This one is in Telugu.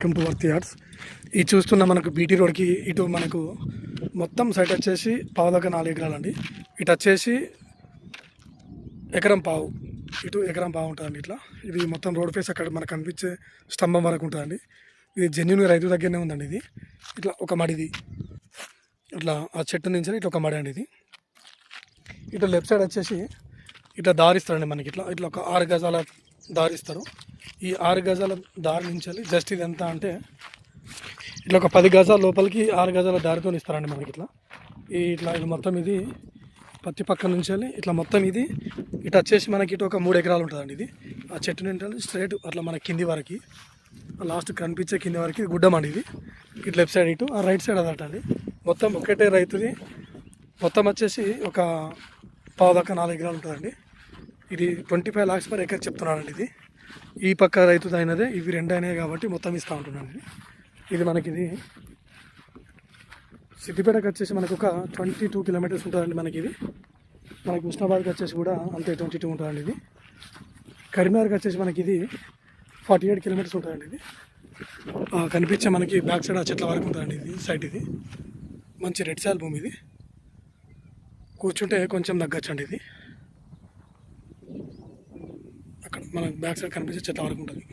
Welcome to worth yards. ఈ చూస్తున్న మనకు బీటీ రోడ్కి ఇటు మనకు మొత్తం సైట్ వచ్చేసి పావుదాకా 4 ఎకరాలు అండి. ఇటు వచ్చేసి ఎకరం పావు, ఇటు ఎకరం పావు ఉంటుందండి. ఇట్లా ఇది మొత్తం రోడ్ ఫేస్ అక్కడ మనకు కనిపించే స్తంభం వరకు ఉంటుందండి. ఇది జెన్యున్ రైతు దగ్గరనే ఉందండి. ఇది ఇట్లా ఒక మడిది, ఇట్లా ఆ చెట్టు నుంచి ఇట్లా ఒక మడి అండి. ఇది ఇటు లెఫ్ట్ సైడ్ వచ్చేసి ఇట్లా దారిస్తారండి మనకి. ఇట్లా ఇట్లా ఒక 6 గజాల దారిస్తారు. ఈ 6 గజాల దారి నుంచి జస్ట్ ఇది ఎంత అంటే ఇట్లా ఒక 10 గజాల లోపలికి 6 గజాల దారితో ఇస్తారండి మనకి. ఇట్లా ఇది మొత్తం ఇది పత్తి పక్క నుంచి ఇట్లా మొత్తం ఇది ఇటు వచ్చేసి మనకి ఇటు ఒక 3 ఎకరాలు ఉంటుందండి. ఇది ఆ చెట్టు నుంచి స్ట్రైట్ అట్లా మన కింది వరకు, లాస్ట్ కనిపించే కింది వరకు ఇది గుడ్డం అండి. ఇది ఇటు లెఫ్ట్ సైడ్, ఇటు ఆ రైట్ సైడ్ అదట అండి. మొత్తం ఒకటే రైతుది. మొత్తం వచ్చేసి ఒక పావుదాకా 4 ఎకరాలు ఉంటుందండి. ఇది 25 lakhs per acre చెప్తున్నానండి. ఇది ఈ పక్క రైతు అయినదే, ఇవి 2 అయినాయి కాబట్టి మొత్తం ఇస్తూ ఉంటున్నాను. ఇది మనకి ఇది సిద్దిపేటకి వచ్చేసి మనకు ఒక 22 kilometers ఉంటుందండి. మనకి ఇది మనకి హుస్నాబాద్కి వచ్చేసి కూడా అంతే 22 ఉంటుందండి. ఇది కరీంనగర్కి వచ్చేసి మనకి ఇది 48 kilometers ఉంటుందండి. ఇది కనిపించే మనకి బ్యాక్ సైడ్ ఆ చెట్ల వరకు ఉంటుందండి. ఇది సైట్, ఇది మంచి రెడ్ సాయిల్ భూమి. ఇది కూర్చుంటే కొంచెం తగ్గచ్చండి. ఇది అక్కడ మనకు బ్యాక్ సైడ్ కనిపించే చెట్ల వరకు ఉంటుంది.